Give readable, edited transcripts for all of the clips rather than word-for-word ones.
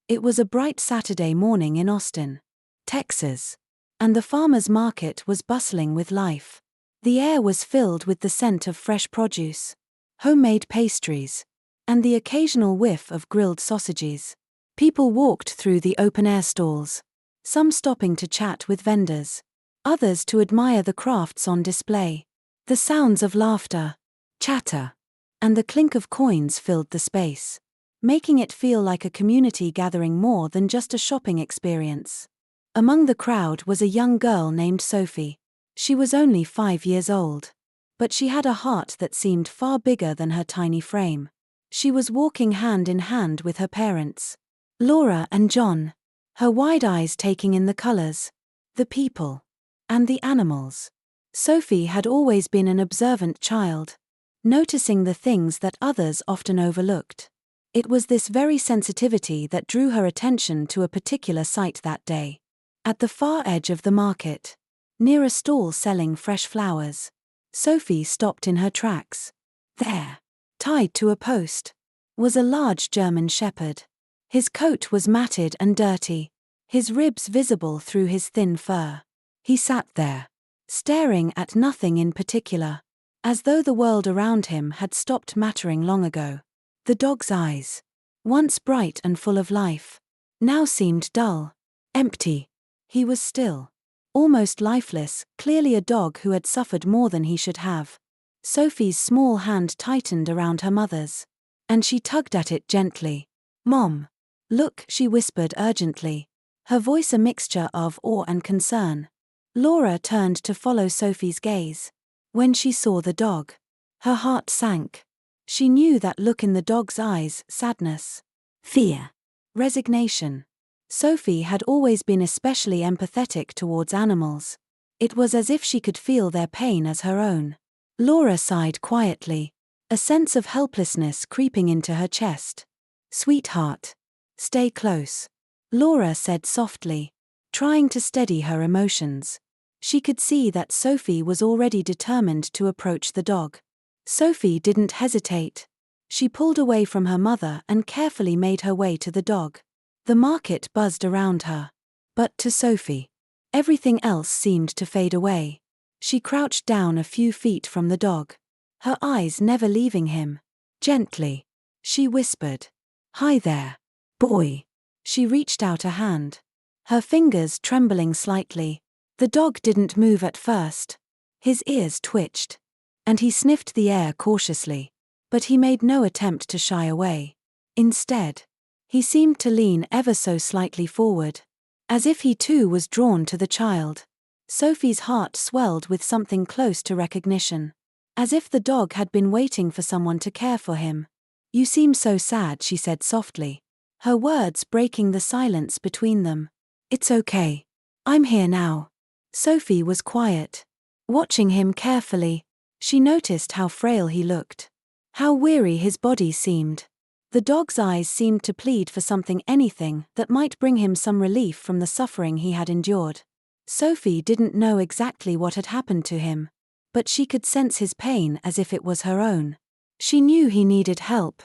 It was a bright Saturday morning in Austin, Texas, and the farmer's market was bustling with life. The air was filled with the scent of fresh produce, homemade pastries, and the occasional whiff of grilled sausages. People walked through the open-air stalls, some stopping to chat with vendors, others to admire the crafts on display. The sounds of laughter, chatter, and the clink of coins filled the space, making it feel like a community gathering more than just a shopping experience. Among the crowd was a young girl named Sophie. She was only 5 years old, but she had a heart that seemed far bigger than her tiny frame. She was walking hand in hand with her parents, Laura and John, her wide eyes taking in the colors, the people, and the animals. Sophie had always been an observant child, noticing the things that others often overlooked. It was this very sensitivity that drew her attention to a particular sight that day. At the far edge of the market, near a stall selling fresh flowers, Sophie stopped in her tracks. There, tied to a post, was a large German shepherd. His coat was matted and dirty, his ribs visible through his thin fur. He sat there, staring at nothing in particular, as though the world around him had stopped mattering long ago. The dog's eyes, once bright and full of life, now seemed dull, empty. He was still, almost lifeless, clearly a dog who had suffered more than he should have. Sophie's small hand tightened around her mother's, and she tugged at it gently. "Mom, look," she whispered urgently, her voice a mixture of awe and concern. Laura turned to follow Sophie's gaze. When she saw the dog, her heart sank. She knew that look in the dog's eyes: sadness, fear, resignation. Sophie had always been especially empathetic towards animals. It was as if she could feel their pain as her own. Laura sighed quietly, a sense of helplessness creeping into her chest. "Sweetheart, stay close," Laura said softly, trying to steady her emotions. She could see that Sophie was already determined to approach the dog. Sophie didn't hesitate. She pulled away from her mother and carefully made her way to the dog. The market buzzed around her. But to Sophie, everything else seemed to fade away. She crouched down a few feet from the dog, her eyes never leaving him. Gently, she whispered, "Hi there, boy." She reached out a hand, her fingers trembling slightly. The dog didn't move at first. His ears twitched, and he sniffed the air cautiously, but he made no attempt to shy away. Instead, he seemed to lean ever so slightly forward, as if he too was drawn to the child. Sophie's heart swelled with something close to recognition, as if the dog had been waiting for someone to care for him. "You seem so sad," she said softly, her words breaking the silence between them. "It's okay. I'm here now." Sophie was quiet, watching him carefully. She noticed how frail he looked, how weary his body seemed. The dog's eyes seemed to plead for something, anything that might bring him some relief from the suffering he had endured. Sophie didn't know exactly what had happened to him, but she could sense his pain as if it was her own. She knew he needed help.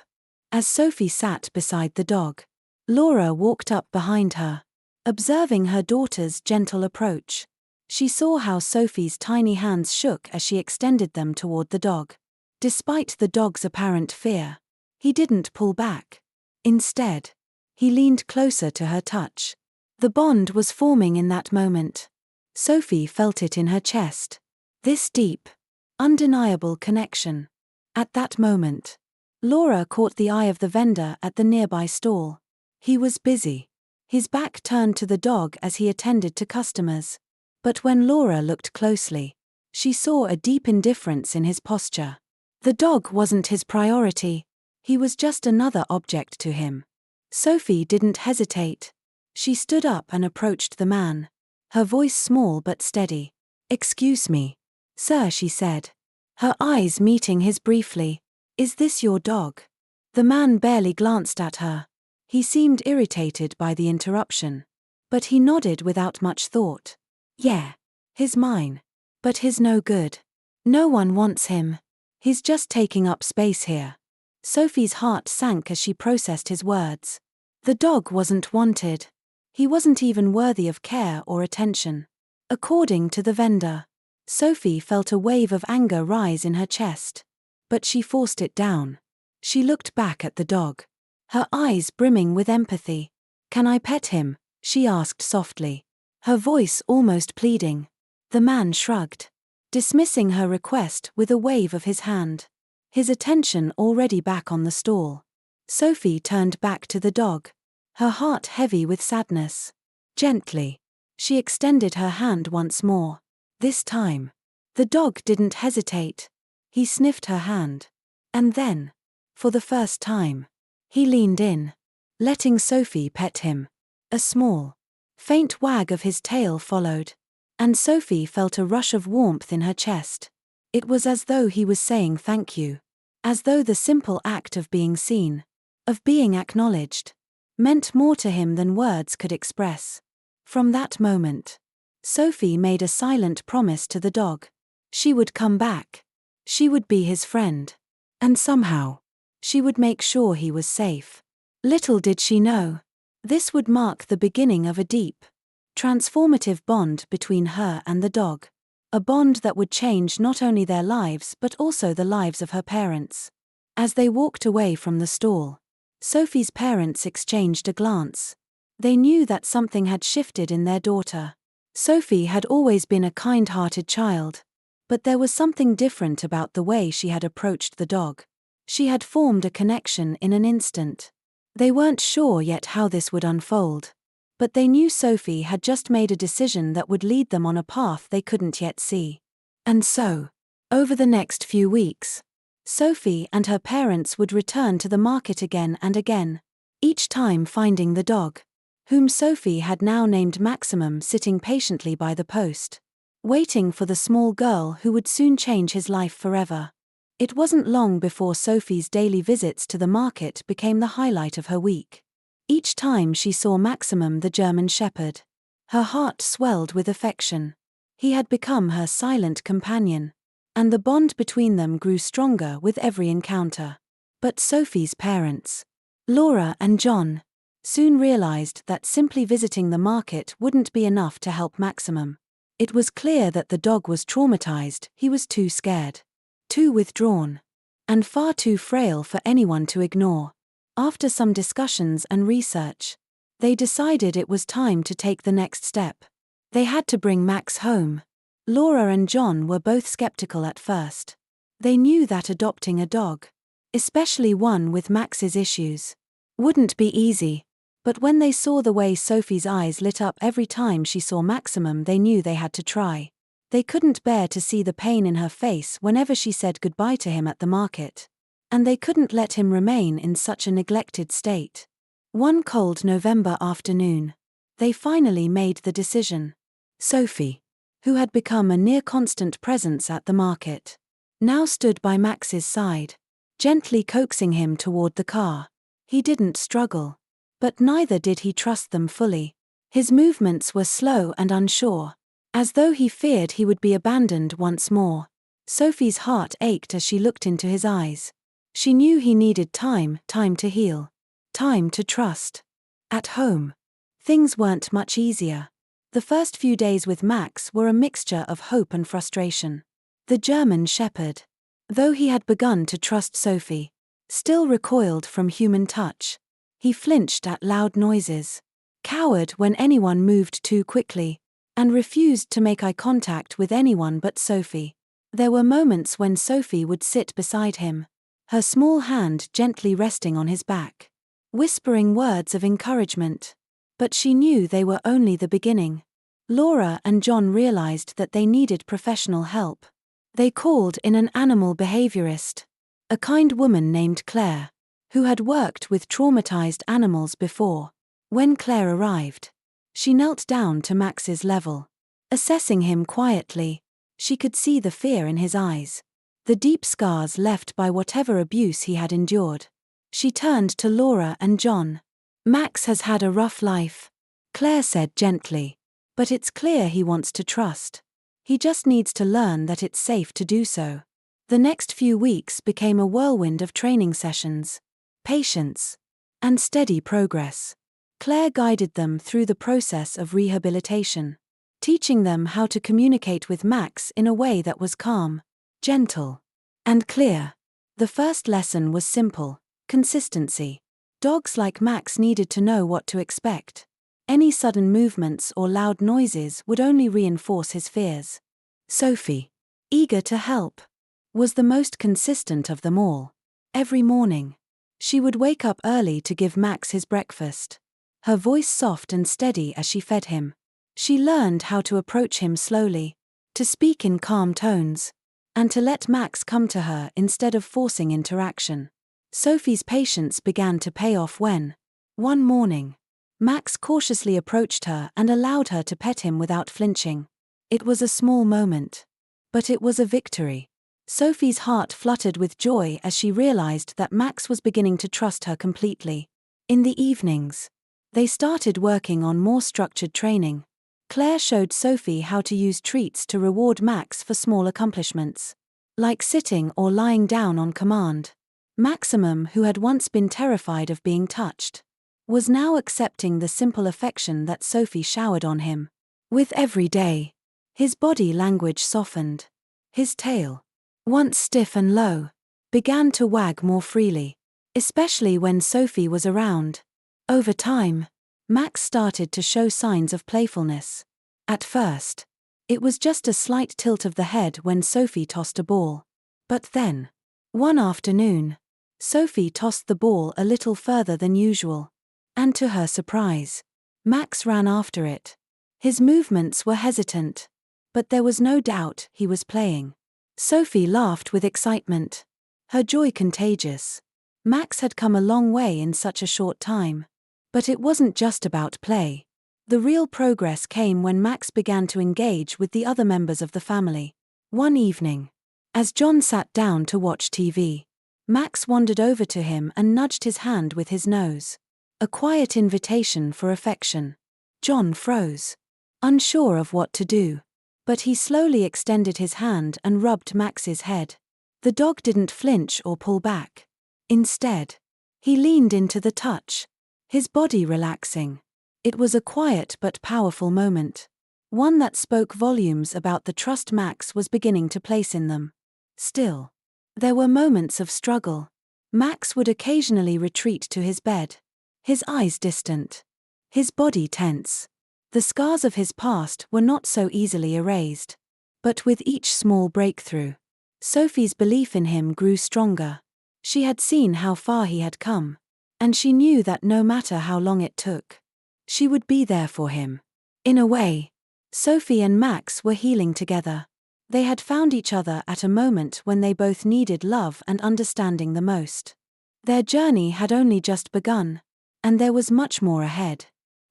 As Sophie sat beside the dog, Laura walked up behind her, observing her daughter's gentle approach. She saw how Sophie's tiny hands shook as she extended them toward the dog. Despite the dog's apparent fear, he didn't pull back. Instead, he leaned closer to her touch. The bond was forming in that moment. Sophie felt it in her chest. This deep, undeniable connection. At that moment, Laura caught the eye of the vendor at the nearby stall. He was busy, his back turned to the dog as he attended to customers. But when Laura looked closely, she saw a deep indifference in his posture. The dog wasn't his priority. He was just another object to him. Sophie didn't hesitate. She stood up and approached the man, her voice small but steady. "Excuse me, sir," she said, her eyes meeting his briefly. "Is this your dog?" The man barely glanced at her. He seemed irritated by the interruption, but he nodded without much thought. "Yeah, he's mine. But he's no good. No one wants him. He's just taking up space here." Sophie's heart sank as she processed his words. The dog wasn't wanted. He wasn't even worthy of care or attention. According to the vendor, Sophie felt a wave of anger rise in her chest. But she forced it down. She looked back at the dog, her eyes brimming with empathy. "Can I pet him?" she asked softly, her voice almost pleading. The man shrugged, dismissing her request with a wave of his hand, his attention already back on the stall. Sophie turned back to the dog, her heart heavy with sadness. Gently, she extended her hand once more. This time, the dog didn't hesitate. He sniffed her hand. And then, for the first time, he leaned in, letting Sophie pet him. A small, faint wag of his tail followed, and Sophie felt a rush of warmth in her chest. It was as though he was saying thank you, as though the simple act of being seen, of being acknowledged, meant more to him than words could express. From that moment, Sophie made a silent promise to the dog. She would come back. She would be his friend. And somehow, she would make sure he was safe. Little did she know, this would mark the beginning of a deep, transformative bond between her and the dog. A bond that would change not only their lives but also the lives of her parents. As they walked away from the stall, Sophie's parents exchanged a glance. They knew that something had shifted in their daughter. Sophie had always been a kind-hearted child, but there was something different about the way she had approached the dog. She had formed a connection in an instant. They weren't sure yet how this would unfold, but they knew Sophie had just made a decision that would lead them on a path they couldn't yet see. And so, over the next few weeks, Sophie and her parents would return to the market again and again, each time finding the dog, whom Sophie had now named Maximum, sitting patiently by the post, waiting for the small girl who would soon change his life forever. It wasn't long before Sophie's daily visits to the market became the highlight of her week. Each time she saw Maximum the German Shepherd, her heart swelled with affection. He had become her silent companion, and the bond between them grew stronger with every encounter. But Sophie's parents, Laura and John, soon realized that simply visiting the market wouldn't be enough to help Maximum. It was clear that the dog was traumatized. He was too scared, too withdrawn, and far too frail for anyone to ignore. After some discussions and research, they decided it was time to take the next step. They had to bring Max home. Laura and John were both skeptical at first. They knew that adopting a dog, especially one with Max's issues, wouldn't be easy. But when they saw the way Sophie's eyes lit up every time she saw Maximum, they knew they had to try. They couldn't bear to see the pain in her face whenever she said goodbye to him at the market. And they couldn't let him remain in such a neglected state. One cold November afternoon, they finally made the decision. Sophie, who had become a near-constant presence at the market, now stood by Max's side, gently coaxing him toward the car. He didn't struggle, but neither did he trust them fully. His movements were slow and unsure, as though he feared he would be abandoned once more. Sophie's heart ached as she looked into his eyes. She knew he needed time to heal, time to trust. At home, things weren't much easier. The first few days with Max were a mixture of hope and frustration. The German Shepherd, though he had begun to trust Sophie, still recoiled from human touch. He flinched at loud noises, cowered when anyone moved too quickly, and refused to make eye contact with anyone but Sophie. There were moments when Sophie would sit beside him, her small hand gently resting on his back, whispering words of encouragement. But she knew they were only the beginning. Laura and John realized that they needed professional help. They called in an animal behaviorist, a kind woman named Claire, who had worked with traumatized animals before. When Claire arrived, she knelt down to Max's level, assessing him quietly. She could see the fear in his eyes, the deep scars left by whatever abuse he had endured. She turned to Laura and John. "Max has had a rough life," Claire said gently, "but it's clear he wants to trust. He just needs to learn that it's safe to do so." The next few weeks became a whirlwind of training sessions, patience, and steady progress. Claire guided them through the process of rehabilitation, teaching them how to communicate with Max in a way that was calm, gentle, and clear. The first lesson was simple: consistency. Dogs like Max needed to know what to expect. Any sudden movements or loud noises would only reinforce his fears. Sophie, eager to help, was the most consistent of them all. Every morning, she would wake up early to give Max his breakfast, her voice soft and steady as she fed him. She learned how to approach him slowly, to speak in calm tones, and to let Max come to her instead of forcing interaction. Sophie's patience began to pay off when, one morning, Max cautiously approached her and allowed her to pet him without flinching. It was a small moment, but it was a victory. Sophie's heart fluttered with joy as she realized that Max was beginning to trust her completely. In the evenings, they started working on more structured training. Claire showed Sophie how to use treats to reward Max for small accomplishments, like sitting or lying down on command. Maximum, who had once been terrified of being touched, was now accepting the simple affection that Sophie showered on him. With every day, his body language softened. His tail, once stiff and low, began to wag more freely, especially when Sophie was around. Over time, Max started to show signs of playfulness. At first, it was just a slight tilt of the head when Sophie tossed a ball. But then, one afternoon, Sophie tossed the ball a little further than usual, and to her surprise, Max ran after it. His movements were hesitant, but there was no doubt he was playing. Sophie laughed with excitement, her joy contagious. Max had come a long way in such a short time. But it wasn't just about play. The real progress came when Max began to engage with the other members of the family. One evening, as John sat down to watch TV, Max wandered over to him and nudged his hand with his nose. A quiet invitation for affection. John froze, unsure of what to do. But he slowly extended his hand and rubbed Max's head. The dog didn't flinch or pull back. Instead, he leaned into the touch, his body relaxing. It was a quiet but powerful moment, one that spoke volumes about the trust Max was beginning to place in them. Still, there were moments of struggle. Max would occasionally retreat to his bed, his eyes distant, his body tense. The scars of his past were not so easily erased. But with each small breakthrough, Sophie's belief in him grew stronger. She had seen how far he had come, and she knew that no matter how long it took, she would be there for him. In a way, Sophie and Max were healing together. They had found each other at a moment when they both needed love and understanding the most. Their journey had only just begun, and there was much more ahead.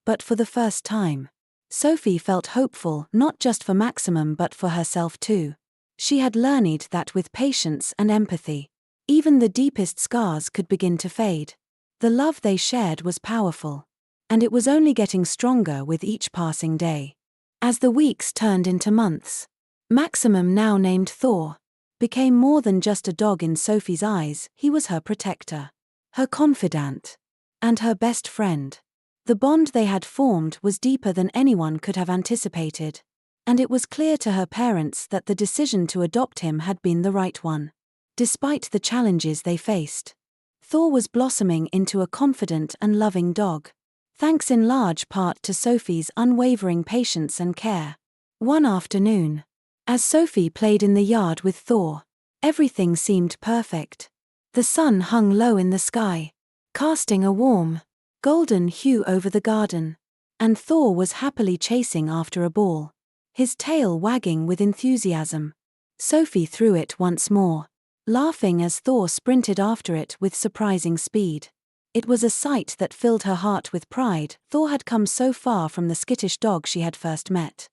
But for the first time, Sophie felt hopeful not just for Maximum but for herself too. She had learned that with patience and empathy, even the deepest scars could begin to fade. The love they shared was powerful, and it was only getting stronger with each passing day. As the weeks turned into months, Maximum, now named Thor, became more than just a dog in Sophie's eyes. He was her protector, her confidant, and her best friend. The bond they had formed was deeper than anyone could have anticipated, and it was clear to her parents that the decision to adopt him had been the right one. Despite the challenges they faced, Thor was blossoming into a confident and loving dog, thanks in large part to Sophie's unwavering patience and care. One afternoon, as Sophie played in the yard with Thor, everything seemed perfect. The sun hung low in the sky, casting a warm, golden hue over the garden, and Thor was happily chasing after a ball, his tail wagging with enthusiasm. Sophie threw it once more, laughing as Thor sprinted after it with surprising speed. It was a sight that filled her heart with pride. Thor had come so far from the skittish dog she had first met.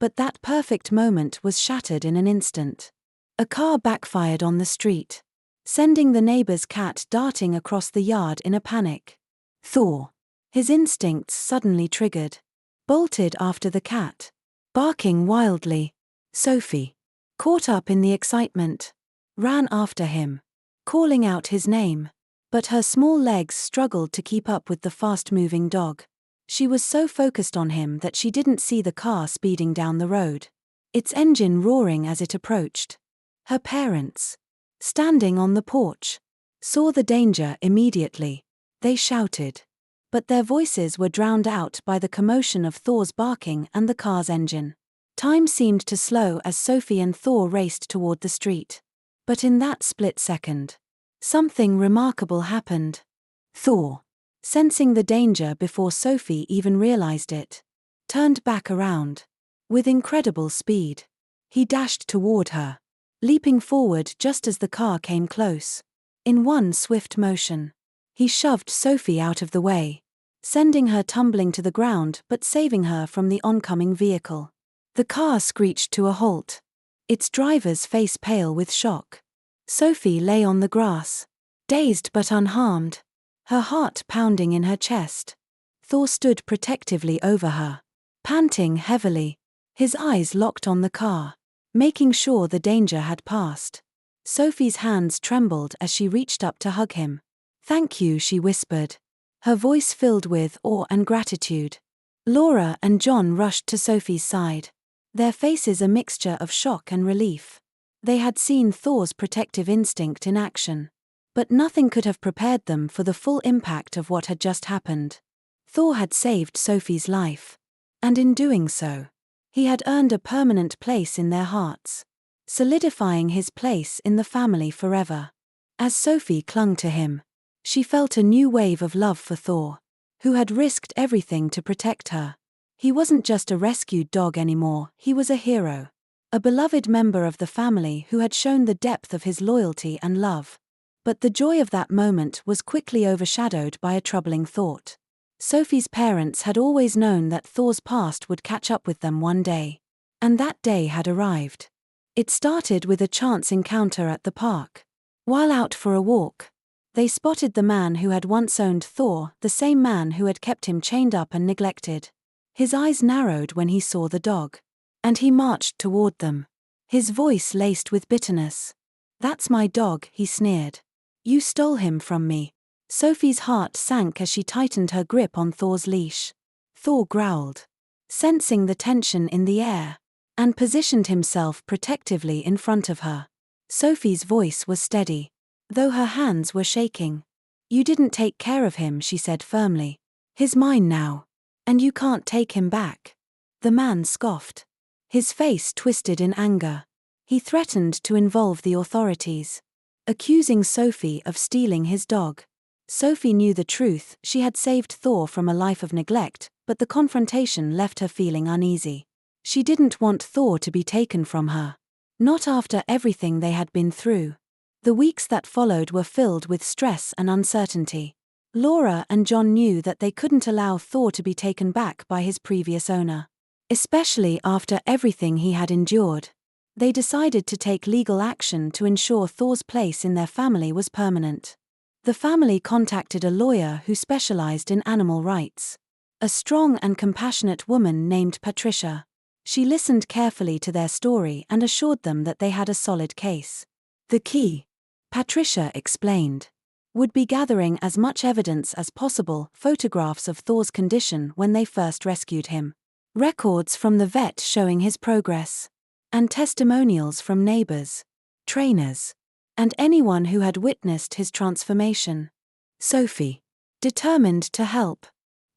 But that perfect moment was shattered in an instant. A car backfired on the street, sending the neighbor's cat darting across the yard in a panic. Thor, his instincts suddenly triggered, bolted after the cat, barking wildly. Sophie, caught up in the excitement, ran after him, calling out his name. but her small legs struggled to keep up with the fast-moving dog. She was so focused on him that she didn't see the car speeding down the road, its engine roaring as it approached. Her parents, standing on the porch, saw the danger immediately. They shouted, but their voices were drowned out by the commotion of Thor's barking and the car's engine. Time seemed to slow as Sophie and Thor raced toward the street. But in that split second, something remarkable happened. Thor, sensing the danger before Sophie even realized it, turned back around. With incredible speed, he dashed toward her, leaping forward just as the car came close. In one swift motion, he shoved Sophie out of the way, sending her tumbling to the ground but saving her from the oncoming vehicle. The car screeched to a halt, its driver's face pale with shock. Sophie lay on the grass, dazed but unharmed, her heart pounding in her chest. Thor stood protectively over her, panting heavily, his eyes locked on the car, making sure the danger had passed. Sophie's hands trembled as she reached up to hug him. "Thank you," she whispered, her voice filled with awe and gratitude. Laura and John rushed to Sophie's side, their faces a mixture of shock and relief. They had seen Thor's protective instinct in action, but nothing could have prepared them for the full impact of what had just happened. Thor had saved Sophie's life, and in doing so, he had earned a permanent place in their hearts, solidifying his place in the family forever. As Sophie clung to him, she felt a new wave of love for Thor, who had risked everything to protect her. He wasn't just a rescued dog anymore, he was a hero, a beloved member of the family who had shown the depth of his loyalty and love. But the joy of that moment was quickly overshadowed by a troubling thought. Sophie's parents had always known that Thor's past would catch up with them one day. And that day had arrived. It started with a chance encounter at the park. While out for a walk, they spotted the man who had once owned Thor, the same man who had kept him chained up and neglected. His eyes narrowed when he saw the dog, and he marched toward them, his voice laced with bitterness. "That's my dog," he sneered. "You stole him from me." Sophie's heart sank as she tightened her grip on Thor's leash. Thor growled, sensing the tension in the air, and positioned himself protectively in front of her. Sophie's voice was steady, though her hands were shaking. "You didn't take care of him," she said firmly. "He's mine now, and you can't take him back." The man scoffed, his face twisted in anger. He threatened to involve the authorities, accusing Sophie of stealing his dog. Sophie knew the truth, she had saved Thor from a life of neglect, but the confrontation left her feeling uneasy. She didn't want Thor to be taken from her. Not after everything they had been through. The weeks that followed were filled with stress and uncertainty. Laura and John knew that they couldn't allow Thor to be taken back by his previous owner, especially after everything he had endured. They decided to take legal action to ensure Thor's place in their family was permanent. The family contacted a lawyer who specialized in animal rights, a strong and compassionate woman named Patricia. She listened carefully to their story and assured them that they had a solid case. The key, Patricia explained, would be gathering as much evidence as possible, photographs of Thor's condition when they first rescued him, records from the vet showing his progress, and testimonials from neighbors, trainers, and anyone who had witnessed his transformation. Sophie, determined to help,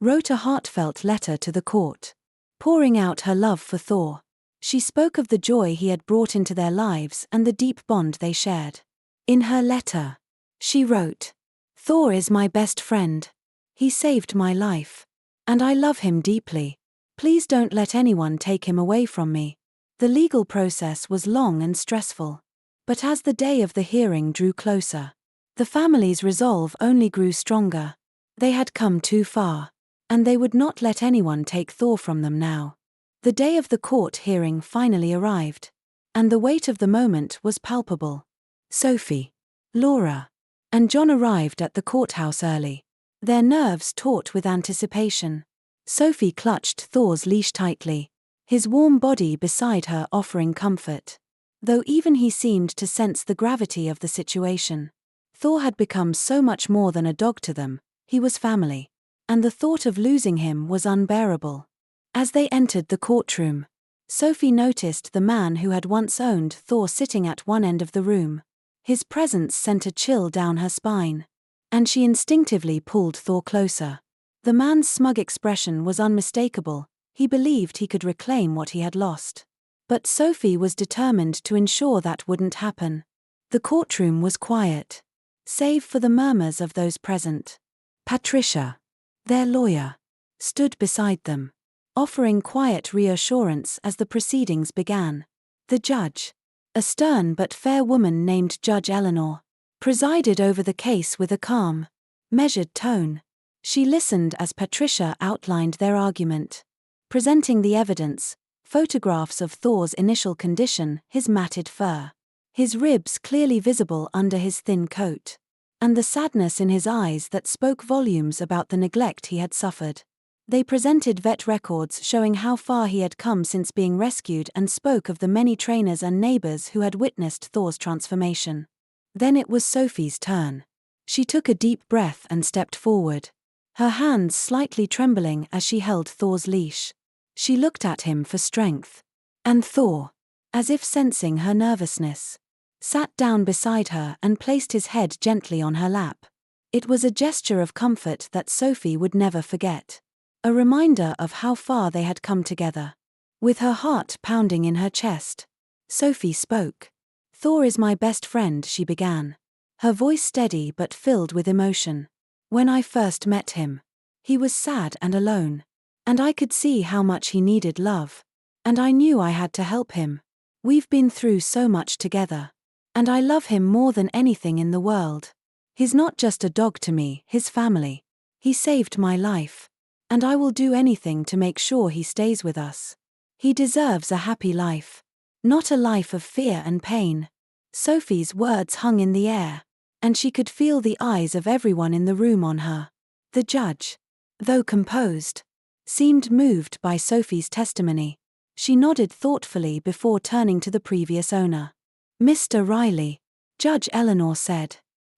wrote a heartfelt letter to the court, pouring out her love for Thor. She spoke of the joy he had brought into their lives and the deep bond they shared. In her letter, she wrote, "Thor is my best friend. He saved my life, and I love him deeply. Please don't let anyone take him away from me." The legal process was long and stressful. But as the day of the hearing drew closer, the family's resolve only grew stronger. They had come too far, and they would not let anyone take Thor from them now. The day of the court hearing finally arrived, and the weight of the moment was palpable. Sophie, Laura, and John arrived at the courthouse early, their nerves taut with anticipation. Sophie clutched Thor's leash tightly, his warm body beside her offering comfort, though even he seemed to sense the gravity of the situation. Thor had become so much more than a dog to them, he was family. And the thought of losing him was unbearable. As they entered the courtroom, Sophie noticed the man who had once owned Thor sitting at one end of the room. His presence sent a chill down her spine. And she instinctively pulled Thor closer. The man's smug expression was unmistakable. He believed he could reclaim what he had lost. But Sophie was determined to ensure that wouldn't happen. The courtroom was quiet, save for the murmurs of those present. Patricia, their lawyer, stood beside them, offering quiet reassurance as the proceedings began. The judge, a stern but fair woman named Judge Eleanor, presided over the case with a calm, measured tone. She listened as Patricia outlined their argument, presenting the evidence, photographs of Thor's initial condition, his matted fur, his ribs clearly visible under his thin coat, and the sadness in his eyes that spoke volumes about the neglect he had suffered. They presented vet records showing how far he had come since being rescued and spoke of the many trainers and neighbors who had witnessed Thor's transformation. Then it was Sophie's turn. She took a deep breath and stepped forward, her hands slightly trembling as she held Thor's leash. She looked at him for strength. And Thor, as if sensing her nervousness, sat down beside her and placed his head gently on her lap. It was a gesture of comfort that Sophie would never forget. A reminder of how far they had come together. With her heart pounding in her chest, Sophie spoke. "Thor is my best friend," she began, her voice steady but filled with emotion. "When I first met him, he was sad and alone. And I could see how much he needed love. And I knew I had to help him. We've been through so much together. And I love him more than anything in the world. He's not just a dog to me, his family. He saved my life. And I will do anything to make sure he stays with us. He deserves a happy life. Not a life of fear and pain." Sophie's words hung in the air, and she could feel the eyes of everyone in the room on her. The judge, though composed, seemed moved by Sophie's testimony. She nodded thoughtfully before turning to the previous owner. "Mr. Riley," Judge Eleanor said,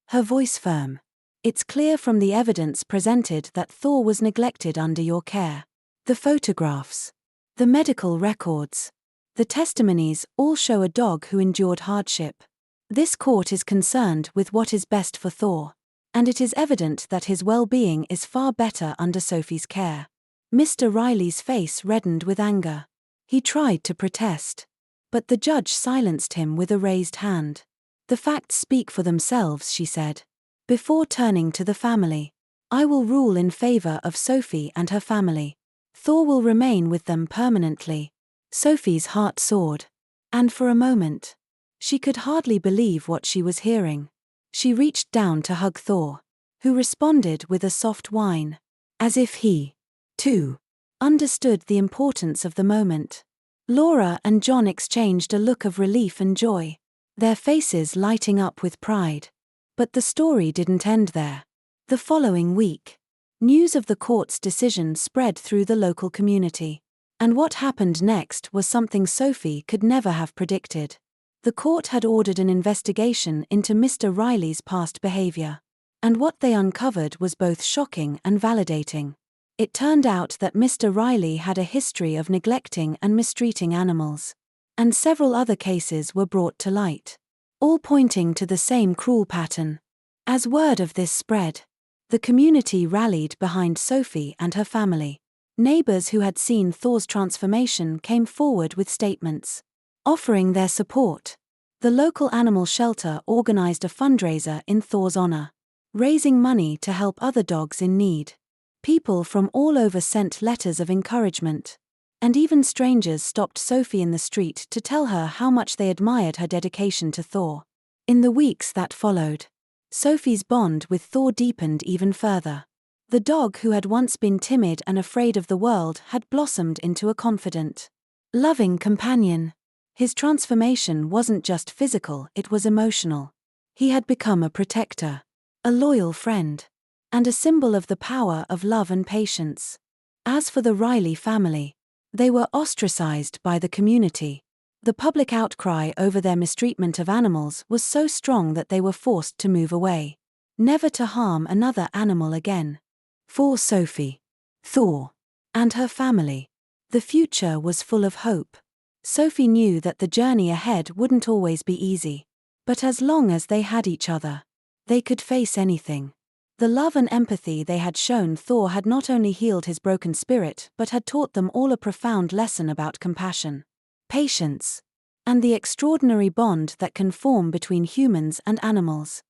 her voice firm, "it's clear from the evidence presented that Thor was neglected under your care. The photographs, the medical records, the testimonies all show a dog who endured hardship. This court is concerned with what is best for Thor, and it is evident that his well-being is far better under Sophie's care." Mr. Riley's face reddened with anger. He tried to protest, but the judge silenced him with a raised hand. "The facts speak for themselves," she said. Before turning to the family, "I will rule in favor of Sophie and her family. Thor will remain with them permanently." Sophie's heart soared, and for a moment, she could hardly believe what she was hearing. She reached down to hug Thor, who responded with a soft whine, as if he, too, understood the importance of the moment. Laura and John exchanged a look of relief and joy, their faces lighting up with pride. But the story didn't end there. The following week, news of the court's decision spread through the local community. And what happened next was something Sophie could never have predicted. The court had ordered an investigation into Mr. Riley's past behavior. And what they uncovered was both shocking and validating. It turned out that Mr. Riley had a history of neglecting and mistreating animals. And several other cases were brought to light, all pointing to the same cruel pattern. As word of this spread, the community rallied behind Sophie and her family. Neighbors who had seen Thor's transformation came forward with statements, offering their support. The local animal shelter organized a fundraiser in Thor's honor, raising money to help other dogs in need. People from all over sent letters of encouragement, and even strangers stopped Sophie in the street to tell her how much they admired her dedication to Thor. In the weeks that followed, Sophie's bond with Thor deepened even further. The dog who had once been timid and afraid of the world had blossomed into a confident, loving companion. His transformation wasn't just physical, it was emotional. He had become a protector, a loyal friend, and a symbol of the power of love and patience. As for the Riley family, they were ostracized by the community. The public outcry over their mistreatment of animals was so strong that they were forced to move away, never to harm another animal again. For Sophie, Thor, and her family, the future was full of hope. Sophie knew that the journey ahead wouldn't always be easy. But as long as they had each other, they could face anything. The love and empathy they had shown Thor had not only healed his broken spirit but had taught them all a profound lesson about compassion, patience, and the extraordinary bond that can form between humans and animals.